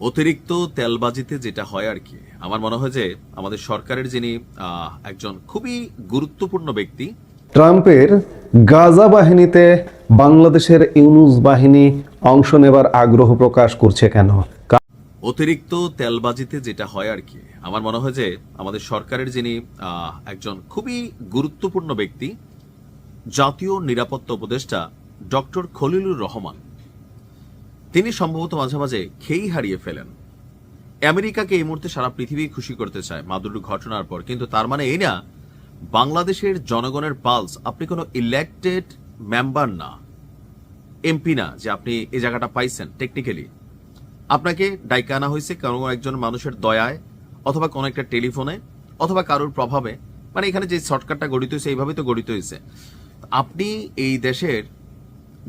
অতিরিক্ত তেলবাজিতে যেটা হয় আর কি, আমার মনে হয় যে আমাদের সরকারের যিনি একজন খুবই গুরুত্বপূর্ণ ব্যক্তি, ট্রাম্পের গাজা বাহিনীতে বাংলাদেশের ইউনুস বাহিনী অংশ নেবার আগ্রহ প্রকাশ করছে কেন? অতিরিক্ত তেলবাজিতে যেটা হয় আর কি, আমার মনে হয় যে আমাদের সরকারের যিনি একজন খুবই গুরুত্বপূর্ণ ব্যক্তি, জাতীয় নিরাপত্তা উপদেষ্টা ডক্টর খলিলুর রহমান, তিনি সম্ভবত মাঝে মাঝে খেই হারিয়ে ফেলেন। আমেরিকাকে এই মুহূর্তে সারা পৃথিবী খুশি করতে চায় মাদুর ঘটনার পর, কিন্তু তার মানে এই না বাংলাদেশের জনগণের পালস, আপনি কোনো ইলেক্টেড মেম্বার না, এমপি না যে আপনি এই জায়গাটা পাইছেন। টেকনিক্যালি আপনাকে ডাইকা আনা হয়েছে কোনো একজন মানুষের দয়ায়, অথবা কোনো একটা টেলিফোনে, অথবা কারোর প্রভাবে। মানে এখানে যে শর্টকাটটা গঠিত হয়েছে এইভাবেই তো গঠিত হয়েছে। আপনি এই দেশের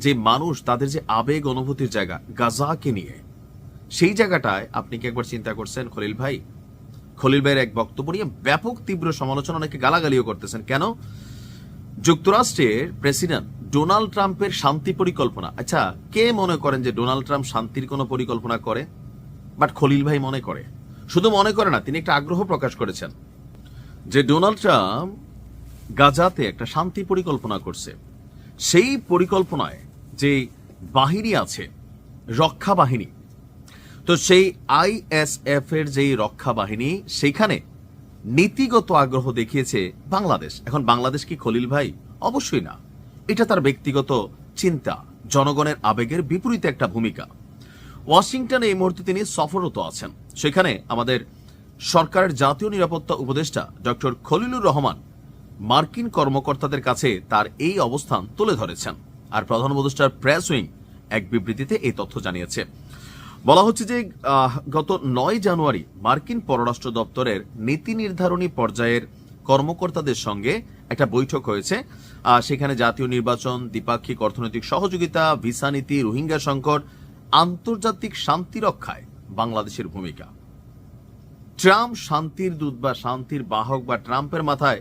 যে মানুষ, তাদের যে আবেগ অনুভূতির জায়গা গাজাকে নিয়ে, সেই জায়গাটায় আপনি কি একবার চিন্তা করছেন? খলিল ভাইয়ের এক বক্তব্য নিয়ে ব্যাপক তীব্র সমালোচনা, অনেকে গালাগালিও করতেছেন। কেন? যুক্তরাষ্ট্রের প্রেসিডেন্ট ডোনাল্ড ট্রাম্পের শান্তি পরিকল্পনা, আচ্ছা কে মনে করেন যে ডোনাল্ড ট্রাম্প শান্তির কোনো পরিকল্পনা করে? বাট খলিল ভাই মনে করে। শুধু মনে করে না, তিনি একটা আগ্রহ প্রকাশ করেছেন যে ডোনাল্ড ট্রাম্প গাজাতে একটা শান্তি পরিকল্পনা করছে। সেই পরিকল্পনায় যে বাহিনী আছে, রক্ষা বাহিনী, তো সেই আইএসএফ এর যেই রক্ষা বাহিনী, সেইখানে নীতিগত আগ্রহ দেখিয়েছে বাংলাদেশ। এখন বাংলাদেশ কি খলিল ভাই? অবশ্যই না। এটা তার ব্যক্তিগত চিন্তা, জনগণের আবেগের বিপরীতে একটা ভূমিকা। ওয়াশিংটনে এই মুহূর্তে তিনি সফররত আছেন। সেখানে আমাদের সরকারের জাতীয় নিরাপত্তা উপদেষ্টা ডক্টর খলিলুর রহমান মার্কিন কর্মকর্তাদের কাছে তার এই অবস্থান তুলে ধরেছেন। আর প্রধান উপদেষ্টার প্রেস উইং এক বিবৃতিতে এই তথ্য জানিয়েছে। বলা হচ্ছে যে গত 9 জানুয়ারি মার্কিন পররাষ্ট্র দপ্তরের নীতি নির্ধারণী পর্যায়ের কর্মকর্তাদের সঙ্গে একটা বৈঠক হয়েছে। সেখানে জাতীয় নির্বাচন, দ্বিপাক্ষিক অর্থনৈতিক সহযোগিতা, ভিসা নীতি, রোহিঙ্গা সংকট, আন্তর্জাতিক শান্তি রক্ষায় বাংলাদেশের ভূমিকা। ট্রাম্প শান্তির দূত বা শান্তির বাহক, বা ট্রাম্পের মাথায়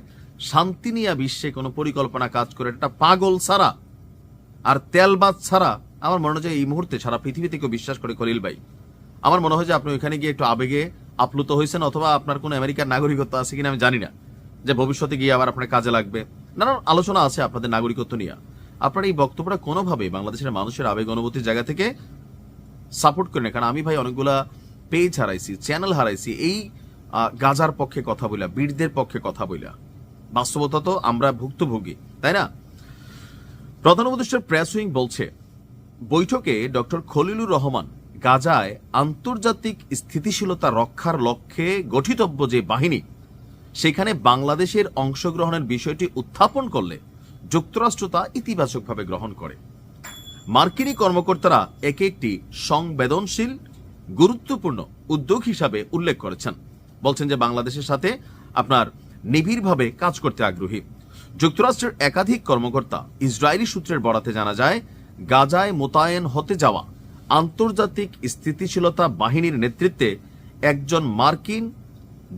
শান্তি নিয়ে বিশ্বে কোনো পরিকল্পনা কাজ করে এটা পাগল ছাড়া আর তেলবাজ ছাড়া আমার মনে হয় যে এই মুহূর্তে সারা পৃথিবী থেকে বিশ্বাস করে খলিল ভাই। আমার মনে হয় যে আপনি ওইখানে গিয়ে একটু আবেগে আপ্লুত হয়েছেন, অথবা আপনার কোনো আমেরিকার নাগরিকত্ব আছে কিনা আমি জানি না, যে ভবিষ্যতে গিয়ে আবার আপনার কাজে লাগবে। নানান আলোচনা আছে আপনাদের নাগরিকত্ব নিয়ে। আপনার এই বক্তব্যটা কোনোভাবে বাংলাদেশের মানুষের আবেগ অনুভূতির জায়গা থেকে সাপোর্ট করেন। কারণ আমি ভাই অনেকগুলা পেজ হারাইছি, চ্যানেল হারাইছি এই গাজার পক্ষে কথা বইলা, বীরদের পক্ষে কথা বইলা। বাস্তবতা তো আমরা ভুক্তভোগী, তাই না? প্রধান উপদেষ্টার প্রেস উইং বলছে, বৈঠকে ডক্টর খলিলুর রহমান গাজায় আন্তর্জাতিক স্থিতিশীলতা রক্ষার লক্ষ্যে গঠিতব্য যে বাহিনী, সেখানে বাংলাদেশের অংশগ্রহণের বিষয়টি উত্থাপন করলে যুক্তরাষ্ট্র তা ইতিবাচকভাবে গ্রহণ করে। মার্কিনী কর্মকর্তারা একে একটি সংবেদনশীল গুরুত্বপূর্ণ উদ্যোগ হিসাবে উল্লেখ করেছেন। বলছেন যে বাংলাদেশের সাথে আপনার নিবিড়ভাবে কাজ করতে আগ্রহী। যুক্তরাষ্ট্রের একাধিক কর্মকর্তা ইসরায়েলি সূত্রের বরাতে জানা যায়, গাজায় মোতায়েন হতে যাওয়া আন্তর্জাতিক স্থিতিশীলতা বাহিনীর নেতৃত্বে একজন মার্কিন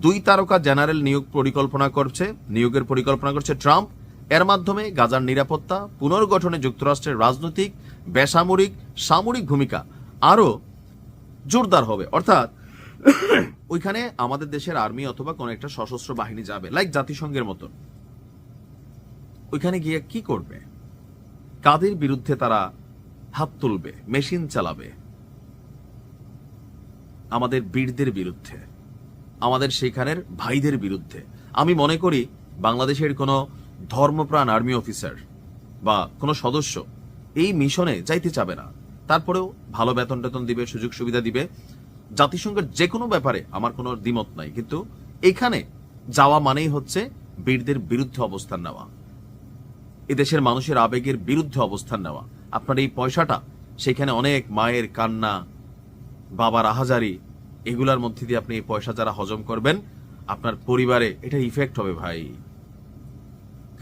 2 তারকা জেনারেল নিয়োগের পরিকল্পনা করছে ট্রাম্প। এর মাধ্যমে গাজার নিরাপত্তা পুনর্গঠনে যুক্তরাষ্ট্রের রাজনৈতিক, বেসামরিক, সামরিক ভূমিকা আরো জোরদার হবে। অর্থাৎ ওইখানে আমাদের দেশের আর্মি অথবা কোন একটা সশস্ত্র বাহিনী যাবে, লাইক জাতিসংঘের মতো। ওইখানে গিয়ে কি করবে? কাদের বিরুদ্ধে তারা হাত তুলবে, মেশিন চালাবে? আমাদের বীরদের বিরুদ্ধে, আমাদের সেখানের ভাইদের বিরুদ্ধে। আমি মনে করি বাংলাদেশের কোনো ধর্মপ্রাণ আর্মি অফিসার বা কোনো সদস্য এই মিশনে যাইতে চাবে না। তারপরেও ভালো বেতন টেতন দিবে, সুযোগ সুবিধা দিবে। জাতিসংঘের যে কোনো ব্যাপারে আমার কোনো দ্বিমত নাই, কিন্তু এখানে যাওয়া মানেই হচ্ছে বীরদের বিরুদ্ধে অবস্থান নেওয়া, এদেশের মানুষের আবেগের বিরুদ্ধে অবস্থান নেওয়া। আপনার এই পয়সাটা সেখানে অনেক মায়ের কান্না, বাবার আহাজারি, এগুলার মধ্যে দিয়ে আপনি এই পয়সা যারা হজম করবেন, আপনার পরিবারে এটা ইফেক্ট হবে ভাই।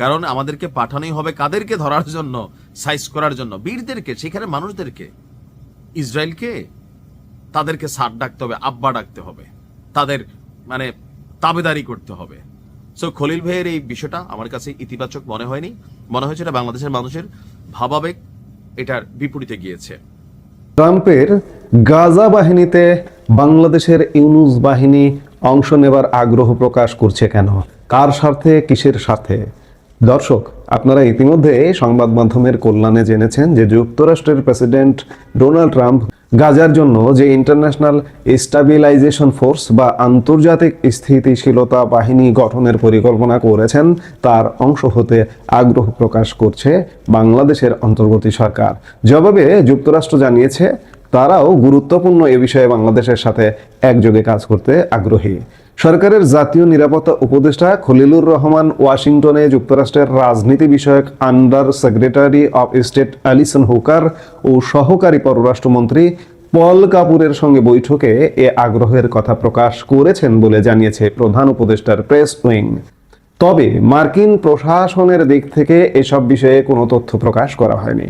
কারণ আমাদেরকে পাঠানোই হবে কাদেরকে? ধরার জন্য, সাইজ করার জন্য বীরদেরকে, সেখানে মানুষদেরকে। ইসরায়েলকে তাদেরকে স্যার ডাকতে হবে, আব্বা ডাকতে হবে, তাদের মানে তাবেদারি করতে হবে। সো খলিল ভাইয়ের এই বিষয়টা আমার কাছে ইতিবাচক মনে হয়নি। মনে হয়েছে এটা বাংলাদেশের মানুষের ভাবাবেগ এটার বিপরীতে গিয়েছে। ট্রাম্পের গাজা বাহিনীতে বাংলাদেশের ইউনূস বাহিনী অংশ নেবার আগ্রহ প্রকাশ করছে কেন? কার স্বার্থে, কিসের স্বার্থে? দর্শক, আপনারা ইতিমধ্যে সংবাদ মাধ্যমের কল্যাণে জেনেছেন যে যুক্তরাষ্ট্রের প্রেসিডেন্ট ডোনাল্ড ট্রাম্প গাজার জন্য যে ইন্টারন্যাশনাল স্টাবিলাইজেশন ফোর্স বা আন্তর্জাতিক স্থিতিশীলতা বাহিনী গঠনের পরিকল্পনা করেছেন, তার অংশ হতে আগ্রহ প্রকাশ করছে বাংলাদেশের অন্তর্বর্তী সরকার। জবাবে যুক্তরাষ্ট্র জানিয়েছে তারাও গুরুত্বপূর্ণ এ বিষয়ে বাংলাদেশের সাথে একযোগে কাজ করতে আগ্রহী। সরকারের জাতীয় নিরাপত্তা উপদেষ্টা খলিলুর রহমান ওয়াশিংটনে যুক্তরাষ্ট্রের রাজনীতি বিষয়ক under secretary of state Allison Hooker ও সহকারী পররাষ্ট্রমন্ত্রী পল কাপুরের সঙ্গে বৈঠকে এ আগ্রহের কথা প্রকাশ করেছেন বলে জানিয়েছে প্রধান উপদেষ্টার প্রেস উইং। তবে মার্কিন প্রশাসনের দিক থেকে এসব বিষয়ে কোনো তথ্য প্রকাশ করা হয়নি।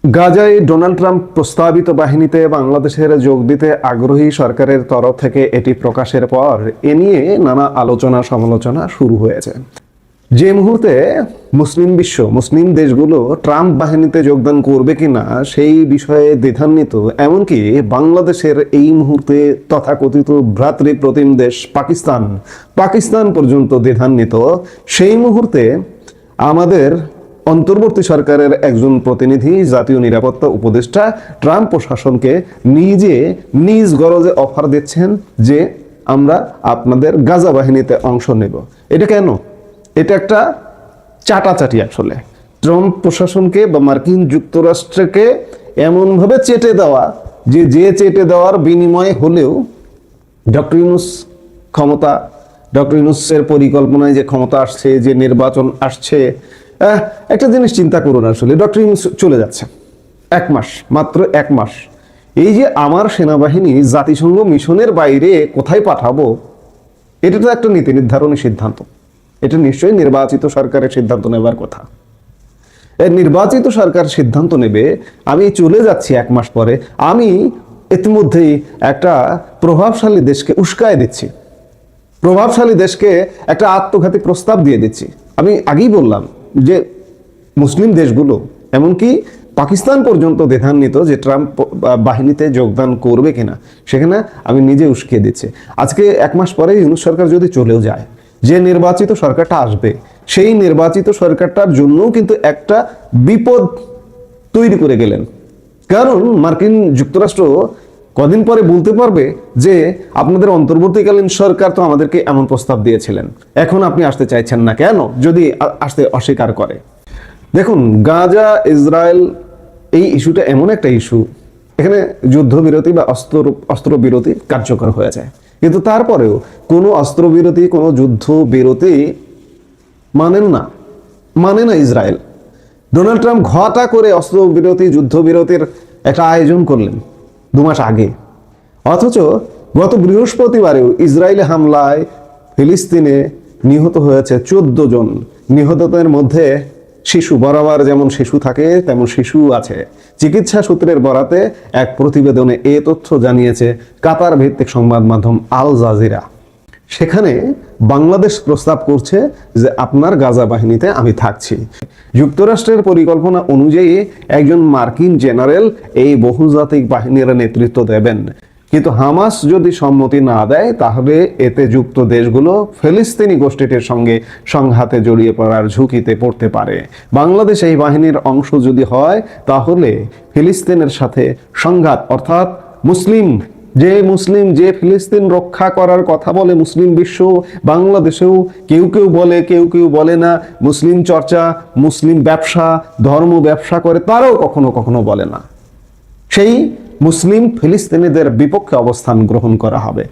গাজায় ডোনাল্ড ট্রাম্প প্রস্তাবিত বাহিনীতে বাংলাদেশের যোগ দিতে আগ্রহী সরকারের তরফ থেকে এটি প্রকাশের পর এ নিয়ে নানা আলোচনা সমালোচনা শুরু হয়েছে। যে মুহূর্তে মুসলিম দেশগুলো ট্রাম্প বাহিনীতে যোগদান করবে কিনা সেই বিষয়ে দ্বিধান্বিত, এমনকি বাংলাদেশের এই মুহূর্তে তথাকথিত ভ্রাতৃপ্রতিম দেশ পাকিস্তান পর্যন্ত দ্বিধান্বিত, সেই মুহূর্তে আমাদের অন্তর্বর্তী সরকারের একজন প্রতিনিধি জাতীয় নিরাপত্তা উপদেষ্টা ট্রাম্প প্রশাসনকে নিজ গরজে অফার দিচ্ছেন যে আমরা আপনাদের গাজা বাহিনীতে অংশ নেব। এটা কেন? এটা একটা চাটাচাটি। আসলে ট্রাম্প প্রশাসনকে বা মার্কিন যুক্তরাষ্ট্রকে এমনভাবে চেটে দেওয়া যে চেটে দেওয়ার বিনিময়ে হলেও ডক্টর ইউনূসের পরিকল্পনায় যে ক্ষমতা আসছে, যে নির্বাচন আসছে, একটা জিনিস চিন্তা করুন। আসলে ডক্টর ইউনূস চলে যাচ্ছে মাত্র এক মাস। এই যে আমার সেনাবাহিনী জাতিসংঘ মিশনের বাইরে কোথায় পাঠাবো, এটা তো একটা নীতি নির্ধারণী সিদ্ধান্ত। এটা নিশ্চয়ই নির্বাচিত সরকারের সিদ্ধান্ত নেবার কথা। নির্বাচিত সরকার সিদ্ধান্ত নেবে আমি চলে যাচ্ছি এক মাস পরে, আমি ইতিমধ্যেই একটা প্রভাবশালী দেশকে উস্কায় দিচ্ছি, প্রভাবশালী দেশকে একটা আত্মঘাতী প্রস্তাব দিয়ে দিচ্ছি। আমি আগেই বললাম যে মুসলিম দেশগুলো, এমনকি পাকিস্তান পর্যন্ত দ্বিধান্বিত যে ট্রাম্প বাহিনীতে যোগদান করবে কিনা, সেখানে আমি নিজে উস্কিয়ে দিচ্ছি। আজকে এক মাস পরে ইউনূস সরকার যদি চলেও যায়, যে নির্বাচিত সরকারটা আসবে সেই নির্বাচিত সরকারটার জন্যও কিন্তু একটা বিপদ তৈরি করে গেলেন। কারণ মার্কিন যুক্তরাষ্ট্র কদিন পরে বলতে পারবে যে আপনাদের অন্তর্বর্তীকালীন সরকার তো আমাদেরকে এমন প্রস্তাব দিয়েছিলেন, এখন আপনি আসতে চাইছেন না কেন, যদি আসতে অস্বীকার করে। দেখুন, গাজা ইসরায়েল এই ইস্যুটা এমন একটা ইস্যু, এখানে যুদ্ধবিরতি বা অস্ত্রবিরতি কার্যকর হয়ে যায়, কিন্তু তারপরেও কোনো অস্ত্রবিরতি, কোনো যুদ্ধবিরতি মানে না ইসরায়েল। ডোনাল্ড ট্রাম্প ঘটা করে অস্ত্রবিরতি, যুদ্ধবিরতির একটা আয়োজন করলেন 2 মাস আগে, অথচ গত বৃহস্পতিবারেও ইসরায়েলি হামলায় ফিলিস্তিনে নিহত হয়েছে 14 জন। নিহতদের মধ্যে শিশু, বরাবর যেমন শিশু থাকে তেমন শিশু আছে। চিকিৎসা সূত্রের বরাতে এক প্রতিবেদনে এ তথ্য জানিয়েছে কাতার ভিত্তিক সংবাদ মাধ্যম আল জাজিরা। সেখানে বাংলাদেশ প্রস্তাব করছে যে আপনার গাজা বাহিনীতে আমি থাকছি। যুক্তরাষ্ট্রের পরিকল্পনা অনুযায়ী একজন মার্কিন জেনারেল এই বহুজাতিক বাহিনীর নেতৃত্ব দেবেন, কিন্তু হামাস যদি সম্মতি না দেয় তাহলে এতে যুক্ত দেশগুলো ফিলিস্তিনি গোষ্ঠীটির সঙ্গে সংঘাতে জড়িয়ে পড়ার ঝুঁকিতে পড়তে পারে। বাংলাদেশ এই বাহিনীর অংশ যদি হয় তাহলে ফিলিস্তিনের সাথে সংঘাত, অর্থাৎ মুসলিম যে ফিলিস্তিন রক্ষা করার কথা বলে মুসলিম বিশ্ব, বাংলাদেশেও কেউ বলে, কেউ বলে না। মুসলিম চর্চা, মুসলিম ব্যবসা, ধর্ম ব্যবসা করে, তারাও কখনো বলে না। সেই মুসলিম ফিলিস্তিনিদের বিপক্ষে অবস্থান গ্রহণ করা হবে।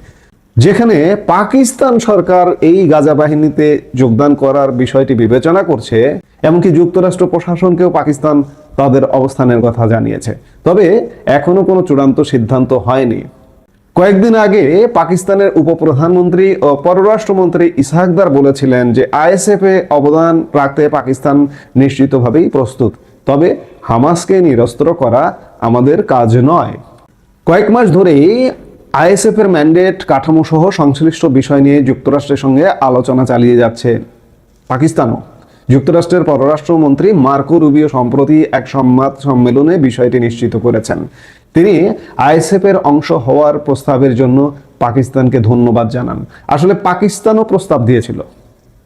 যেখানে পাকিস্তান সরকার এই গাজা বাহিনীতে যোগদান করার বিষয়টি বিবেচনা করছে, এমনকি যুক্তরাষ্ট্র প্রশাসনকেও পাকিস্তান তাদের অবস্থানের কথা জানিয়েছে। তবে এখনো কোনো চূড়ান্ত সিদ্ধান্ত হয়নি। কয়েকদিন আগে পাকিস্তানের উপপ্রধানমন্ত্রী ও পররাষ্ট্রমন্ত্রী ইসহাক দার বলেছিলেন যে আইএসএফ এ অবদান রাখতে পাকিস্তান নিশ্চিতভাবেই প্রস্তুত, তবে হামাসকে নিরস্ত্র করা আমাদের কাজ নয়। কয়েক মাস ধরেই আইএসএফ এর ম্যান্ডেট, কাঠামো সহ সংশ্লিষ্ট বিষয় নিয়ে যুক্তরাষ্ট্রের সঙ্গে আলোচনা চালিয়ে যাচ্ছে পাকিস্তানও। যুক্তরাষ্ট্রের পররাষ্ট্রমন্ত্রী মার্কো রুবিও সম্প্রতি এক সংবাদ সম্মেলনে বিষয়টি নিশ্চিত করেছেন। তিনি আইএসএফ এর অংশ হওয়ার প্রস্তাবের জন্য পাকিস্তানকে ধন্যবাদ জানান। আসলে পাকিস্তানও প্রস্তাব দিয়েছিল,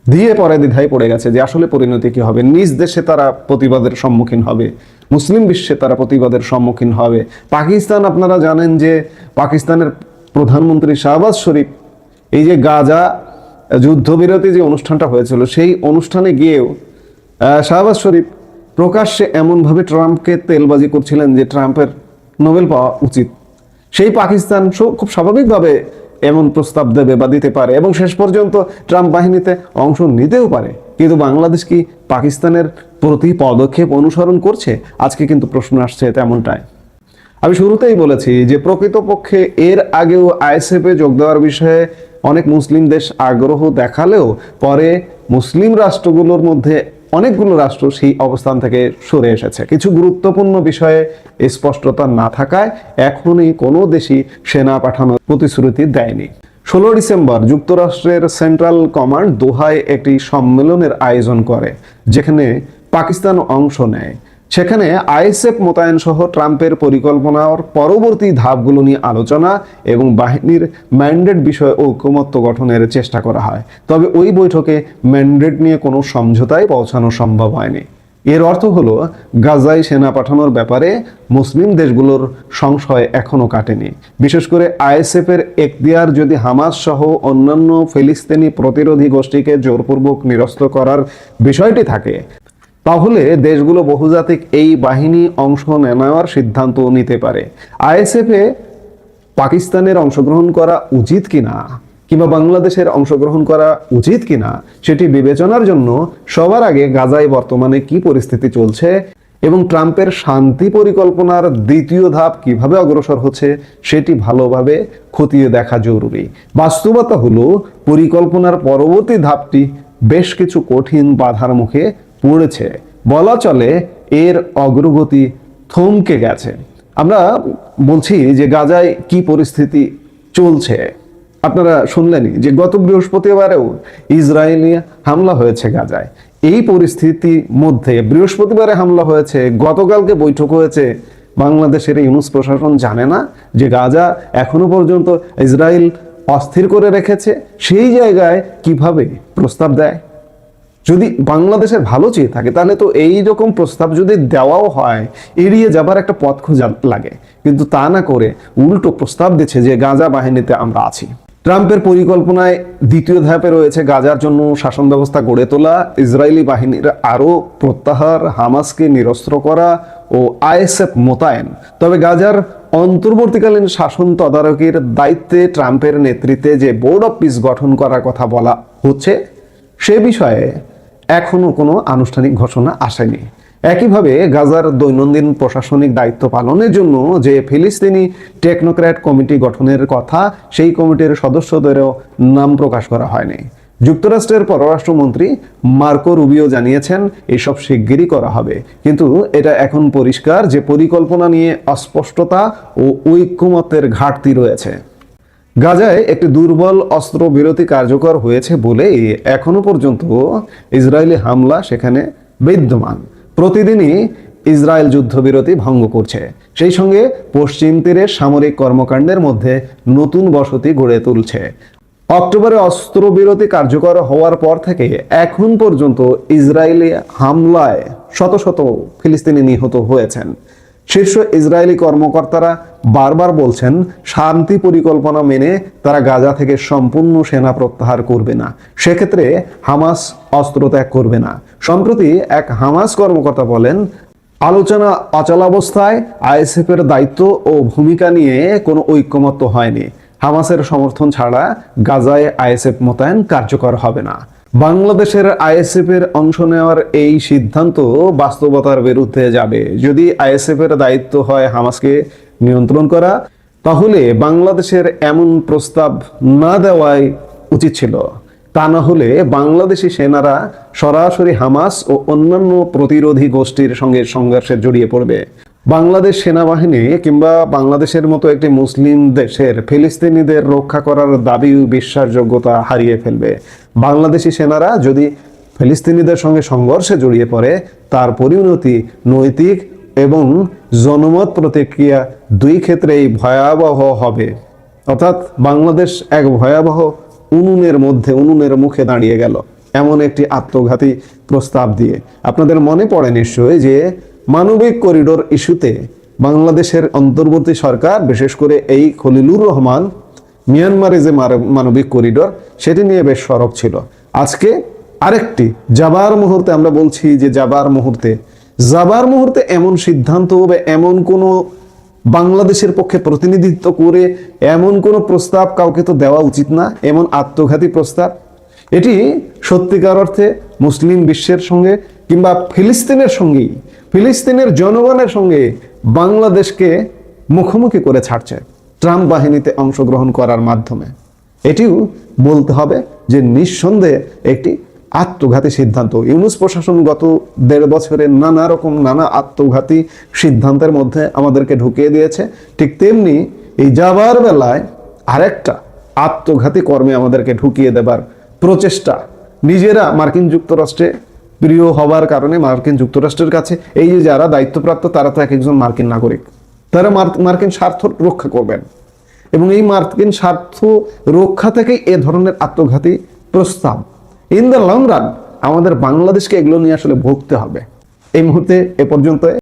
দিয়ে পরে দ্বিধায় পড়ে গেছে যে আসলে পরিণতি কি হবে। নিজ দেশে তারা প্রতিবাদের সম্মুখীন হবে, মুসলিম বিশ্বে তারা প্রতিবাদের সম্মুখীন হবে। পাকিস্তান, আপনারা জানেন যে পাকিস্তানের প্রধানমন্ত্রী শাহবাজ শরীফ এই যে গাজা যুদ্ধবিরতি যে অনুষ্ঠানটা হয়েছিল, সেই অনুষ্ঠানে গিয়েও শাহবাজ শরীফ প্রকাশ্যে এমনভাবে ট্রাম্পকে তেলবাজি করছিলেন যে ট্রাম্পের নোবেল পাওয়া উচিত। সেই পাকিস্তান খুব স্বাভাবিকভাবে এমন প্রস্তাব দেবে বা দিতে পারে এবং শেষ পর্যন্ত ট্রাম্প বাহিনীতে অংশ নিতেও পারে। কিন্তু বাংলাদেশ কি পাকিস্তানের প্রতি পদক্ষেপ অনুসরণ করছে? আজকে কিন্তু প্রশ্ন আসছে তেমনটাই। আমি শুরুতেই বলেছি যে প্রকৃতপক্ষে এর আগেও আইএসএফ এ যোগ দেওয়ার বিষয়ে অনেক মুসলিম দেশ আগ্রহ দেখালেও পরে মুসলিম রাষ্ট্রগুলোর মধ্যে অনেকগুলো রাষ্ট্র সেই অবস্থান থেকে সরে এসেছে। কিছু গুরুত্বপূর্ণ বিষয়ে স্পষ্টতা না থাকায় এখনই কোনো দেশই সেনা পাঠানোর প্রতিশ্রুতি দেয়নি। 16 ডিসেম্বর যুক্তরাষ্ট্রের সেন্ট্রাল কমান্ড দোহায় একটি সম্মেলনের আয়োজন করে, যেখানে পাকিস্তান অংশ নেয়। সেখানে আইএসএফ মোতায়েন সহ ট্রাম্পের পরিকল্পনার পরবর্তী ধাপগুলো নিয়ে আলোচনা এবং বাহিনীর ম্যান্ডেট বিষয়ে ঐকমত্য গঠনের চেষ্টা করা হয়। তবে ওই বৈঠকে ম্যান্ডেট নিয়ে কোনো সমঝোতায় পৌঁছানো সম্ভব হয়নি। এর অর্থ হলো গাজায় সেনা পাঠানোর ব্যাপারে মুসলিম দেশগুলোর সংশয় এখনো কাটেনি। বিশেষ করে আইএসএফ এর এখতিয়ার যদি হামাস সহ অন্যান্য ফিলিস্তিনি প্রতিরোধী গোষ্ঠীকে জোরপূর্বক নিরস্ত করার বিষয়টি থাকে, তাহলে দেশগুলো বহুজাতিক এই বাহিনী অংশ নেওয়ার সিদ্ধান্ত নিতে পারে। আইএসএফ এ পাকিস্তানের অংশগ্রহণ করা উচিত কিনা কিংবা বাংলাদেশের অংশগ্রহণ করা উচিত কিনা সেটি বিবেচনার জন্য সবার আগে গাজায় বর্তমানে কি পরিস্থিতি চলছে এবং ট্রাম্পের শান্তি পরিকল্পনার দ্বিতীয় ধাপ কিভাবে অগ্রসর হচ্ছে সেটি ভালোভাবে খতিয়ে দেখা জরুরি। বাস্তবতা হলো পরিকল্পনার পরবর্তী ধাপটি বেশ কিছু কঠিন বাধার মুখে পড়েছে। বলা চলে এর অগ্রগতি থমকে গেছে। আমরা বলছি যে গাজায় কি পরিস্থিতি চলছে, আপনারা শুনলেনই যে গত বৃহস্পতিবারেও ইসরায়েলি হামলা হয়েছে গাজায়। এই পরিস্থিতির মধ্যে বৃহস্পতিবারে হামলা হয়েছে, গতকালকে বৈঠক হয়েছে। বাংলাদেশের ইউনূস প্রশাসন জানে না যে গাজা এখনো পর্যন্ত ইসরায়েল অস্থির করে রেখেছে? সেই জায়গায় কিভাবে প্রস্তাব দেয়? যদি বাংলাদেশের ভালো চেয়ে থাকে তাহলে তো এই রকম প্রস্তাব যদি দেওয়াও হয় এড়িয়ে যাবার একটা পথ খোঁজা লাগে, কিন্তু তা না করে উল্টো প্রস্তাব দিচ্ছে যে গাজা বাহিনীতে আমরা আছি। ট্রাম্পের পরিকল্পনায় দ্বিতীয় ধাপে রয়েছে গাজার জন্য শাসন ব্যবস্থা গড়ে তোলা, ইসরায়েলি বাহিনীর আরও প্রত্যাহার, হামাসকে নিরস্ত্র করা ও আইএসএফ মোতায়েন। তবে গাজার অন্তর্বর্তীকালীন শাসন তদারকির দায়িত্বে ট্রাম্পের নেতৃত্বে যে বোর্ড অফ পিস গঠন করার কথা বলা হচ্ছে সে বিষয়ে এখনো কোনো আনুষ্ঠানিক ঘোষণা আসেনি। একইভাবে গাজার দৈনন্দিন প্রশাসনিক দায়িত্ব পালনের জন্য যে ফিলিস্তিনি টেকনোক্র্যাট কমিটি গঠনের কথা, সেই কমিটির সদস্যদেরও নাম প্রকাশ করা হয়নি। যুক্তরাষ্ট্রের পররাষ্ট্রমন্ত্রী মার্কো রুবিও জানিয়েছেন এসব শিগগিরই করা হবে, কিন্তু এটা এখন পরিষ্কার যে পরিকল্পনা নিয়ে অস্পষ্টতা ও ঐকমত্যের ঘাটতি রয়েছে। গাজায় একটি দুর্বল অস্ত্র বিরতি কার্যকর হয়েছে বলেই এখনো পর্যন্ত ইসরায়েলি হামলা সেখানে বিদ্যমান। প্রতিদিনই ইসরায়েল যুদ্ধবিরতি ভঙ্গ করছে, সেই সঙ্গে পশ্চিম তীরে সামরিক কর্মকাণ্ডের মধ্যে নতুন বসতি গড়ে তুলছে। অক্টোবরে অস্ত্রবিরতি কার্যকর হওয়ার পর থেকে এখন পর্যন্ত ইসরায়েলি হামলায় শত শত ফিলিস্তিনি নিহত হয়েছেন। শীর্ষ ইসরায়েলি কর্মকর্তারা বারবার বলছেন শান্তি পরিকল্পনা মেনে তারা গাজা থেকে সম্পূর্ণ সেনা প্রত্যাহার করবে না, সেক্ষেত্রে হামাস অস্ত্র ত্যাগ করবে না। সম্প্রতি এক হামাস কর্মকর্তা বলেন, আলোচনা অচলাবস্থায় আইএসএফ এর দায়িত্ব ও ভূমিকা নিয়ে কোনো ঐকমত্য হয়নি। হামাসের সমর্থন ছাড়া গাজায় আইএসএফ মোতায়েন কার্যকর হবে না। বাংলাদেশের আইএসএফ এর অংশ নেওয়ার এই সিদ্ধান্ত বাস্তবতার বিরুদ্ধে যাবে। যদি আইএসএফ এর দায়িত্ব হয় হামাসকে নিয়ন্ত্রণ করা, তাহলে বাংলাদেশের এমন প্রস্তাব না দেওয়াই উচিত ছিল। তা না হলে বাংলাদেশি সেনারা সরাসরি হামাস ও অন্যান্য প্রতিরোধী গোষ্ঠীর সঙ্গে সংঘর্ষে জড়িয়ে পড়বে। বাংলাদেশ সেনাবাহিনী কিংবা বাংলাদেশের মতো একটি মুসলিম দেশের ফিলিস্তিনিদের রক্ষা করার দাবি ও বিশ্বাসযোগ্যতা হারিয়ে ফেলবে। বাংলাদেশি সেনারা যদি ফিলিস্তিনিদের সঙ্গে সংঘর্ষে জড়িয়ে পড়ে, তার পরিণতি নৈতিক এবং জনমত প্রতিক্রিয়া দুই ক্ষেত্রেই ভয়াবহ হবে। অর্থাৎ বাংলাদেশ এক ভয়াবহ উনুনের মুখে দাঁড়িয়ে গেল এমন একটি আত্মঘাতী প্রস্তাব দিয়ে। আপনাদের মনে পড়ে নিশ্চয়ই যে মানবিক করিডোর ইস্যুতে বাংলাদেশের অন্তর্বর্তী সরকার, বিশেষ করে এই খলিলুর রহমান, মিয়ানমারে যে মানবিক করিডোর সেটি নিয়ে বেশ সরব ছিল। আজকে আরেকটি যাবার মুহূর্তে, আমরা বলছি যে যাবার মুহূর্তে এমন সিদ্ধান্ত হবে, এমন কোনো বাংলাদেশের পক্ষে প্রতিনিধিত্ব করে এমন কোনো প্রস্তাব কাউকে তো দেওয়া উচিত না, এমন আত্মঘাতী প্রস্তাব। এটি সত্যিকার অর্থে মুসলিম বিশ্বের সঙ্গে কিংবা ফিলিস্তিনের জনগণের সঙ্গে বাংলাদেশকে মুখোমুখি করে ছাড়ছে ট্রাম্প বাহিনীতে অংশগ্রহণ করার মাধ্যমে। এটিও বলতে হবে যে নিঃসন্দেহে একটি আত্মঘাতী সিদ্ধান্ত। ইউনূস প্রশাসন গত 1.5 বছরে নানা আত্মঘাতী সিদ্ধান্তের মধ্যে আমাদেরকে ঢুকিয়ে দিয়েছে। ঠিক তেমনি এই যাবার বেলায় আরেকটা আত্মঘাতী কর্মে আমাদেরকে ঢুকিয়ে দেবার প্রচেষ্টা। নিজেরা মার্কিন যুক্তরাষ্ট্রে প্রিয় হবার কারণে মার্কিন যুক্তরাষ্ট্রের কাছে এই যে যারা দায়িত্বপ্রাপ্ত, তারা তো এক একজন মার্কিন নাগরিক, তারা মার্কিন স্বার্থ রক্ষা করবেন এবং এই মার্কিন স্বার্থ রক্ষা থেকেই এ ধরনের আত্মঘাতী প্রস্তাব। ইন দ্য লং রান আমাদের বাংলাদেশকে এগুলো নিয়ে আসলে ভুগতে হবে। এই মুহূর্তে এ পর্যন্ত।